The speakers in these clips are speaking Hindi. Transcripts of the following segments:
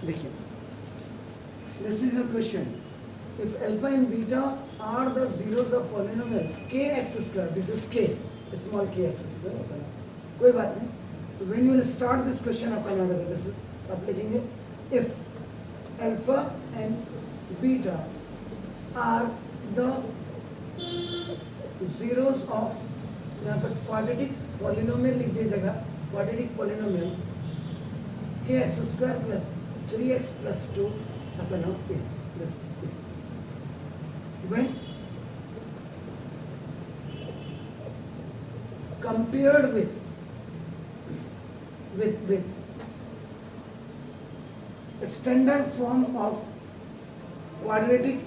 देखिए, this is a question, if alpha and beta are the zeros of polynomial kx square, this is k, small kx square, okay ना, कोई बात नहीं. तो when you will start this question अपन याद रखें, this is आप लिखेंगे if alpha and beta are the zeros of, यहाँ पर quadratic polynomial लिख दीजिएगा, quadratic polynomial kx square plus 3x plus 2 अपन हो a, this is a. When compared with a standard form of quadratic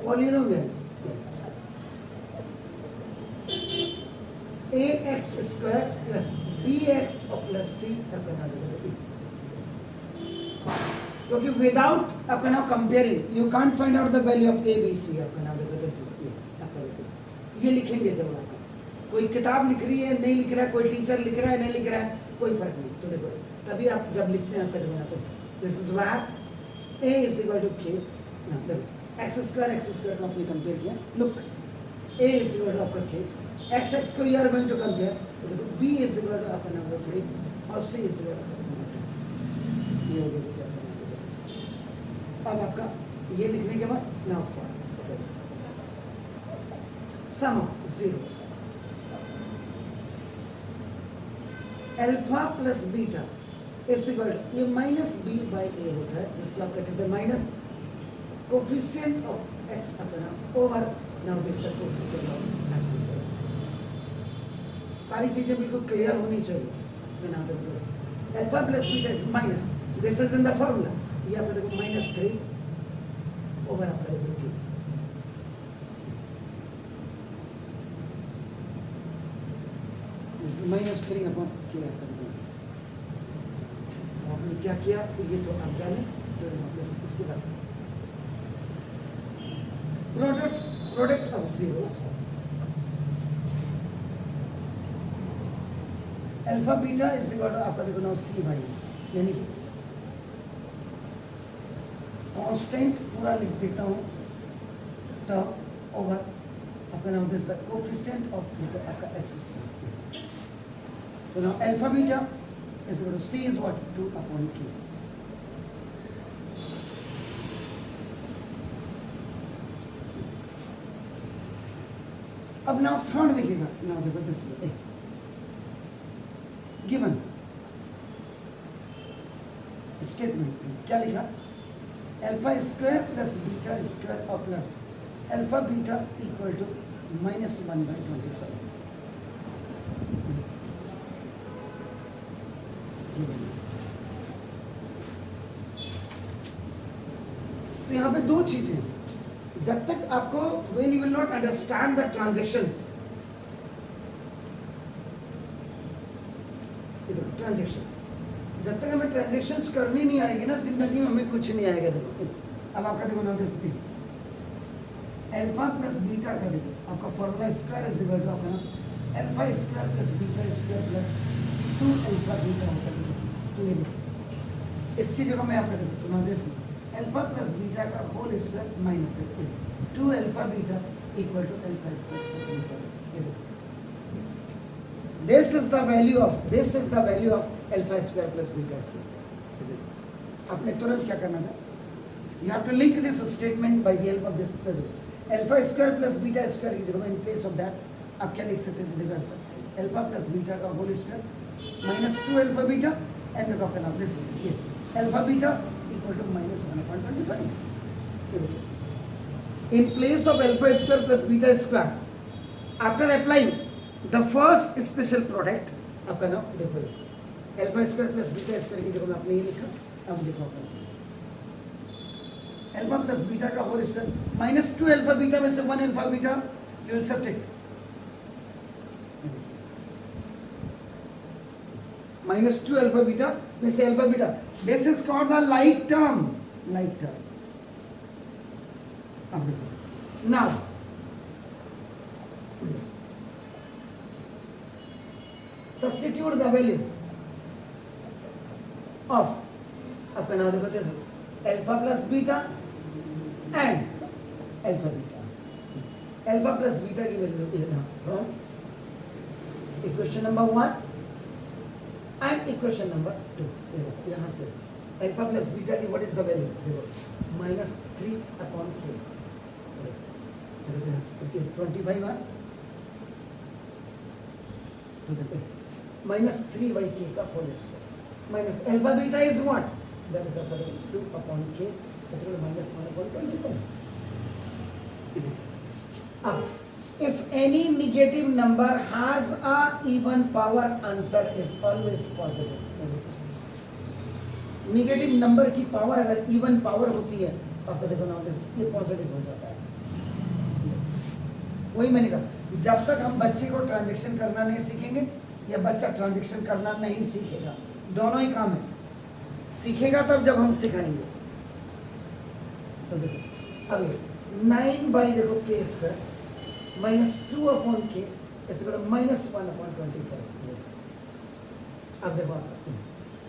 polynomial ax square plus bx plus c अपना क्योंकि विदाउट अपना comparing you can't find out the value of a b c अपना ये लिखेंगे जब आपका कोई किताब लिख रही है, नहीं लिख रहा है, कोई टीचर लिख रहा है, नहीं लिख रहा है, कोई फर्क नहीं. तो देखो तभी आप जब लिखते हैं आपका जब this is what a is equal to k, देखो एक्स स्क्वायर को आपने कंपेयर किया, look a is equal to आपका k, x को you are going to compare, तो देखो b इज इक्वल टू आपका नंबर 3 और c इज इक्वल टू ये हो गया. अब आपका ये लिखने के बाद now first sum of zeros alpha plus beta is equal ये माइनस बी बाई ए होता है, जिसको आप कहते थे माइनस कोफिशिएंट ऑफ एक्स अपना over now this is coefficient of x. सारी चीजें बिल्कुल क्लियर होनी चाहिए. Alpha plus beta is minus, this is in the formula, ये आपको देखो -3 ओवर आपका देखो 2. दिस -3 अपॉन k आपका देखो. आपने क्या किया ये तो आप जाने, तो इसके बाद product of zeros alpha beta is equal to आपका देखो नाउ c भाई, यानी कि कांस्टेंट पूरा लिख देता हूँ टर्म ओवर अपना दिस कोफिशिएंट ऑफ आपका एक्स स्क्वायर. तो now alpha beta is equal to c is what 2 upon k. अब नाउ थर्ड देखिएगा, नाउ देखो दिस गिवन स्टेटमेंट क्या लिखा, alpha square plus beta square और plus alpha beta equal to -1/25. तो यहाँ पे दो चीजें, जब तक आपको when you will not understand the transactions, जब तक हमें ट्रांजैक्शंस करनी नहीं आएगी ना जिंदगी में, हमें कुछ नहीं आएगा. देखो अब आपका देखो ना दिस अल्फा प्लस बीटा का देखो आपका formula square is equal to आपका alpha square plus beta square plus 2 alpha beta होता है. तो ये देखो इसकी जगह मैं आपका देखो ना दिस अल्फा प्लस बीटा का whole square minus 2 alpha beta equal to alpha square plus beta square. This is the value of alpha square plus beta square. आपने तुरंत क्या करना था, you have to link this statement by the help of this alpha square plus beta square की जगह in place of that आप क्या लिख सकते थे, देखो alpha plus beta का whole square minus 2 alpha beta and the total of this is it alpha beta equal to -1/25. In place of alpha square plus beta square, after applying the first special product आपका नाम देखो alpha square plus beta square की जगह में आपने ये लिखा. अब देखो अल्फा प्लस बीटा का होल स्क्वायर -2 अल्फा बीटा में से 1 alpha beta you will subtract -2 alpha beta में से alpha beta, this is called the like term. अब देखो now substitute the value of अपना देखो this alpha plus beta and alpha beta. Alpha plus beta की value is now from equation number 1 and equation number 2। यहाँ से अल्फा प्लस बीटा की what is the value, -3/k 25 है, -3/k का whole square minus alpha beta is what, that is 2/k -1/25। अब if any negative number has a even power, answer is always positive। Negative number की पावर अगर इवन पावर होती है आपको देखो ना ये पॉजिटिव हो जाता है। वही मैंने कहा, जब तक हम बच्चे को ट्रांजैक्शन करना नहीं सीखेंगे या बच्चा ट्रांजैक्शन करना नहीं सीखेगा, दोनों ही काम है। सीखेगा तब जब हम सिखाएंगे। तो देखो अब 9 देखो के स्क्वायर -2/k -1/25। अब देखो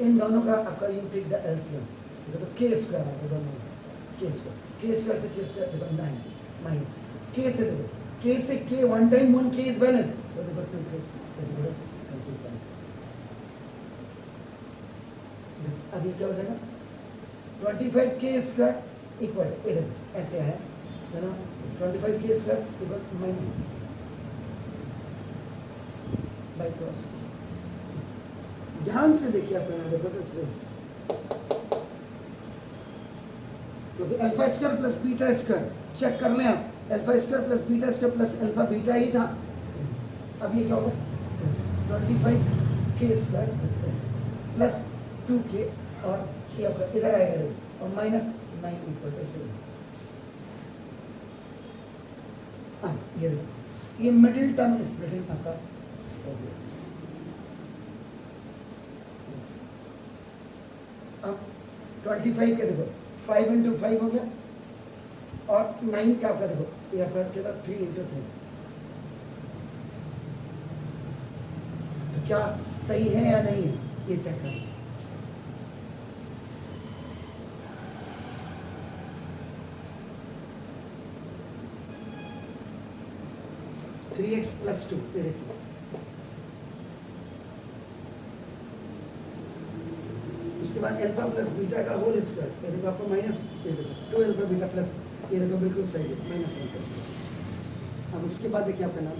इन दोनों का आपका यू टेक द एलसीएम, देखो के स्क्वायर आपको दोनों के स्क्वायर से के स्क्वायर देखो 9 माइनस के से देखो के से के 1 टाइम 1 के इज बैलेंस, तो देखो 2k इज 25। अब ये क्या हो जाएगा 25k स्क्वायर इक्वल ऐसे है ना 25k square equal minus by cross. ध्यान से देखिए आप ना देखो तो इसलिए क्योंकि alpha square plus beta square check कर लें आप, alpha square plus beta square plus alpha beta ही था। अब ये क्या होगा 25k स्क्वायर प्लस 2k और ये आपका इधर आएगा और -9 इक्वल टू ऐसे। ये देखो ये मिडिल टर्म स्प्लिटिंग आपका हो गया। अब 25 के देखो 5 × 5 हो गया और 9 का आपका देखो ये आपका क्या 3 × 3। तो क्या सही है या नहीं है ये चेक करें। थ्री एक्स प्लस 2 ये देखिए उसके बाद अल्फा प्लस बीटा का होल स्क्वायर ये देखो आपको माइनस ये देखो 2 अल्फा बीटा प्लस ये देखो बिल्कुल सही है -1। अब उसके बाद देखिए आपका नाम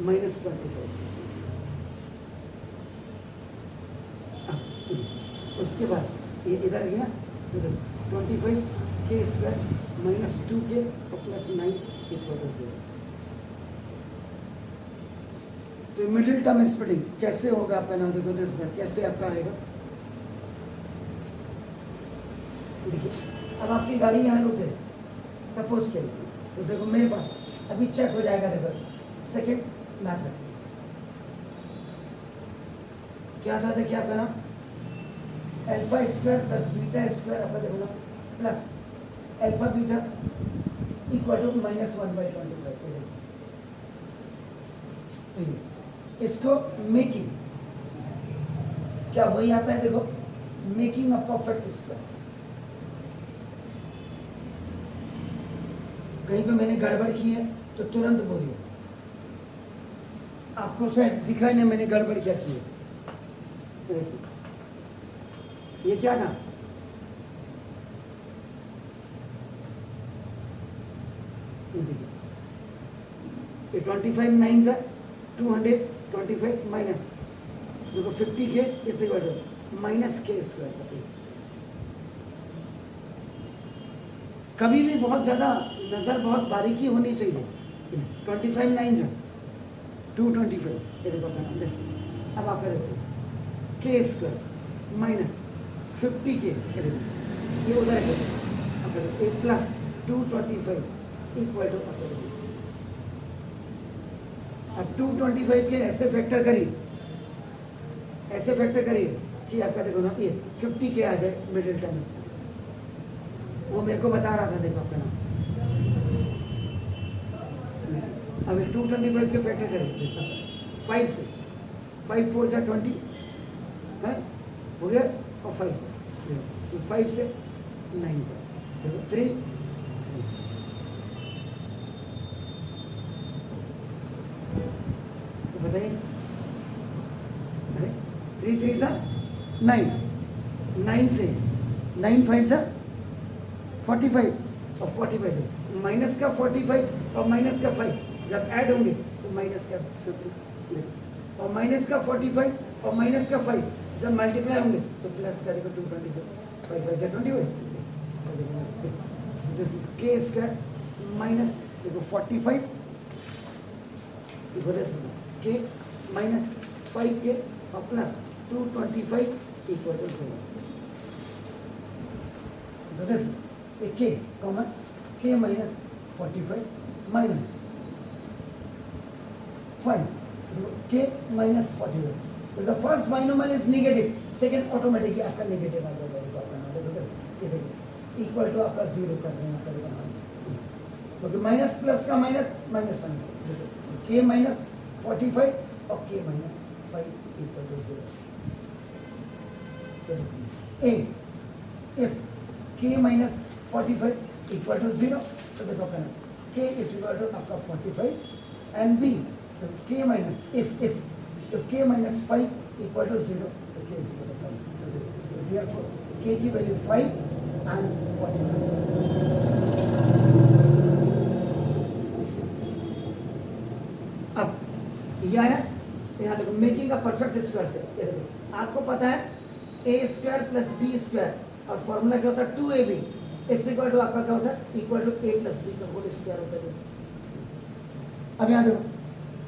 -25। उसके बाद ये इधर गया तो देखो 25k स्क्वायर -2k और +9 इक्वल टू 0। तो मिडिल टर्म स्प्लिटिंग कैसे होगा आपका नाम देखो दिस कैसे आपका आएगा। देखिए अब आपकी गाड़ी यहाँ रुक गई सपोज के लिए, तो देखो मेरे पास अभी चेक हो जाएगा। देखो सेकंड मैथड क्या था देखिए आपका नाम alpha square plus beta square आपका देखो ना plus alpha beta equal to -1/25। इसको मेकिंग क्या वही आता है देखो मेकिंग अ परफेक्ट स्क्वायर। कहीं पे मैंने गड़बड़ की है तो तुरंत बोलिए, आपको शायद दिखाई नहीं मैंने गड़बड़ क्या की है। ये क्या था ये 25 9 225 माइनस देखो 50k इससे -k स्क्वायर। कभी भी बहुत ज़्यादा नज़र बहुत बारीकी होनी चाहिए। 25 9 225 ये देखो अब आपका देखो k स्क्वायर -50k ये उधर है प्लस 225 इक्वल टू अब 225 के ऐसे फैक्टर करिए कि आपका देखो ना ये 50k आ जाए मिडिल टर्म से। वो मेरे को बता रहा था देखो आपका नाम अब 225 के फैक्टर करिए 5 से 5 4 जा 20 है हो गया और 5 देखो 5 से 9 से देखो 3 तो बताइए, अरे 3 3 सा 9, 9 से 9 5 सा 45 और 45 माइनस का 45 और माइनस का 5 जब ऐड होंगे तो माइनस का 50 और माइनस का 45 और माइनस का 5 जब मल्टीप्लाई होंगे तो प्लस करेगा 225 5 5 20 this is k square minus देखो 45 देखो दिस के माइनस 5 के और plus 225 equal to 0 this is a k common k minus 45 minus 5 k minus 41 if the first binomial is negative second automatically आपका negative आ जाएगा ये देखो इक्वल टू आपका 0 कर रहे हैं आपका क्योंकि माइनस प्लस का minus minus minus k minus 45 और k minus 5 equal to 0 a if k minus 45 equal to 0 तो देखो करना k is equal to आपका 45 and b तो k minus if k minus 5 equal to 0 तो k is equal to 5 तो therefore k की वैल्यू 5 and 45 अब यह है यहाँ देखो मेकिंग अ परफेक्ट स्क्वायर से ये देखो आपको पता है a square plus b square और फॉर्मूला क्या होता है 2ab इससे इक्वल टू आपका क्या होता है equal to a plus b का होल स्क्वायर होता है। अब यहाँ देखो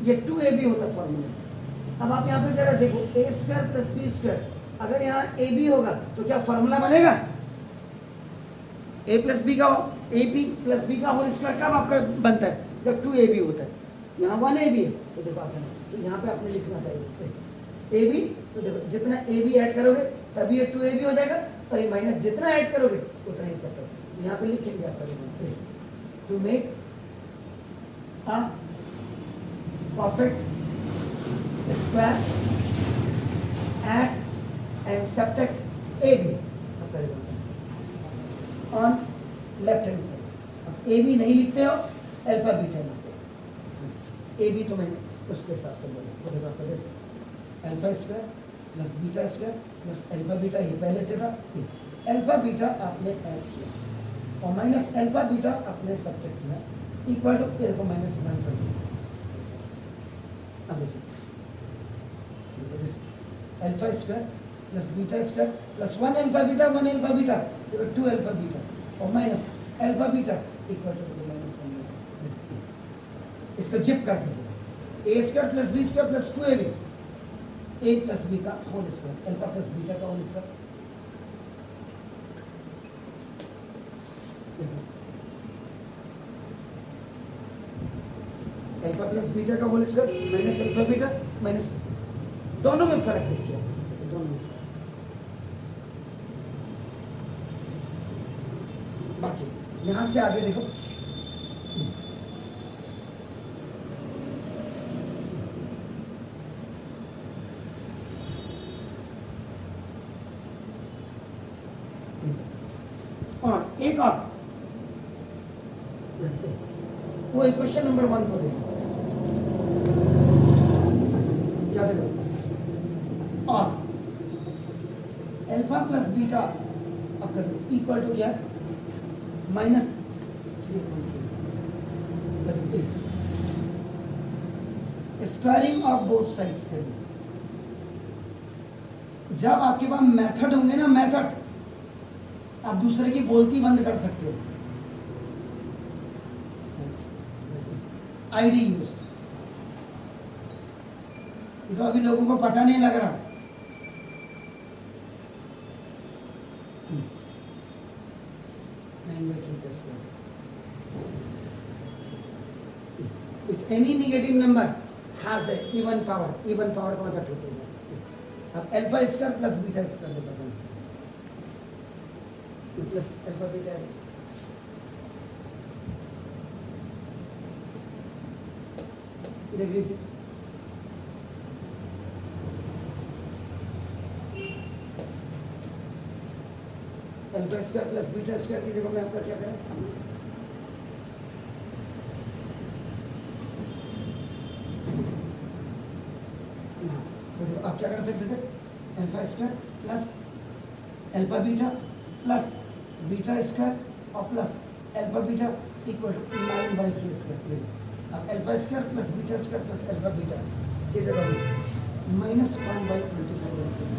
ये 2ab होता है फॉर्मूला। अब आप यहाँ पे जरा देखो a square plus b square अगर यहाँ ab होगा तो क्या फॉर्मूला बनेगा a प्लस बी का ab प्लस बी का होल स्क्वायर कब आपका बनता है जब 2ab होता है। यहाँ 1ab है तो देखो आप तो यहाँ पे आपने लिखना था ab तो देखो जितना ab ऐड करोगे तभी ये 2ab हो जाएगा और ये माइनस जितना ऐड करोगे उतना ही सब करोगे। यहाँ पे लिखेंगे आपका to make a perfect square add and subtract AB on left hand side. अब AB नहीं लिखते हो अल्फा बीटा लिखते हो AB तो मैंने उसके हिसाब से बोला तो देखो आपका जैसे alpha square plus beta square plus alpha beta ये पहले से था अल्फा बीटा आपने ऐड किया और माइनस अल्फा बीटा आपने सब्ट्रैक्ट किया इक्वल टू को माइनस 1 कर दिया। अब देखिए alpha square plus beta square plus 1 alpha beta 2 alpha beta और minus alpha beta equal to minus 1। इसको जिप कर दीजिए a square plus b square plus 2ab a plus b का whole square alpha plus beta का whole square alpha plus beta का whole square minus alpha beta minus दोनों में फर्क देखिए दोनों में फर्क। बाकी यहां से आगे देखो और एक और वो इक्वेशन नंबर 1 को देखो क्या देखो और अल्फा प्लस बीटा अब कर दो इक्वल टू क्या minus 3 squaring of both sides कर दो। जब आपके पास मेथड होंगे ना मेथड आप दूसरे की बोलती बंद कर सकते हो आईडी यूज तो अभी लोगों को पता नहीं लग रहा if any negative number has a even power का मतलब होता है अब alpha square plus beta square होता है प्लस अल्फा बीटा देख लीजिए alpha square plus beta square की जगह में आपका क्या करें, तो देखो आप क्या कर सकते थे, alpha square plus alpha beta plus beta square और plus alpha beta equal to 9/k square. अब alpha square plus beta square plus alpha beta की जगह में -1/25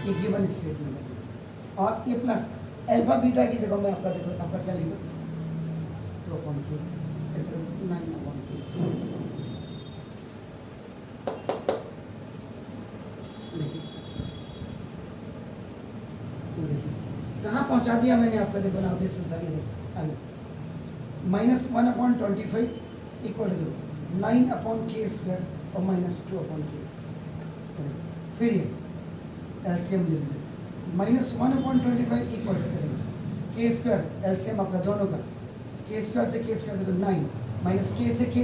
ये गिवन स्टेटमेंट है। और ये प्लस अल्फा बीटा की जगह में आपका देखो आपका क्या लिखो 2/k ऐसे 9/k। कहाँ पहुँचा दिया मैंने आपका, देखो ना दिस इज द अभी -1/25 इक्वल टू 9/k स्क्वायर और -2/k। फिर ये एलसीएम ले लीजिए, -1/25 equal to k square, LCM आपका दोनों का k स्क्वायर से k स्क्वायर देखो 9 माइनस k से k।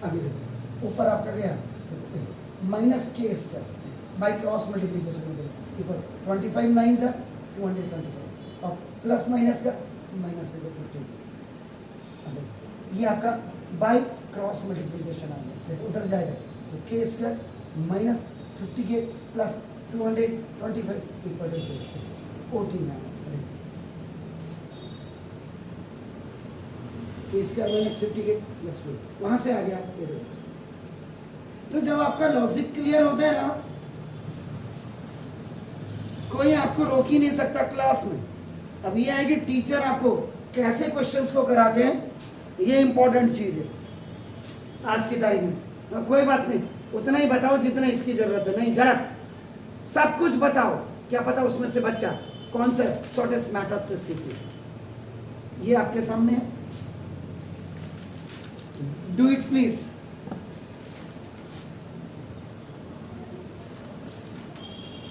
अभी देखो ऊपर आपका गया -k square by cross multiplication equal 25 9 जा 225 और प्लस माइनस का माइनस देखो 15। ये आपका बाई क्रॉस मल्टीप्लीकेशन आ गया, देखो उधर जाएगा तो k square minus 50k plus 225 equal to 14 k square minus 50k plus 2 वहां से आ गया ये देखो। तो जब आपका लॉजिक क्लियर होता है ना, कोई आपको रोक ही नहीं सकता क्लास में। अब ये है कि टीचर आपको कैसे क्वेश्चंस को कराते हैं, ये इंपॉर्टेंट चीज है आज की तारीख में। तो कोई बात नहीं, उतना ही बताओ जितना इसकी जरूरत है, नहीं गलत, सब कुछ बताओ, क्या पता उसमें से बच्चा कौन सा शॉर्टेस्ट मेथड से सीखे। ये आपके सामने है, डू इट प्लीज।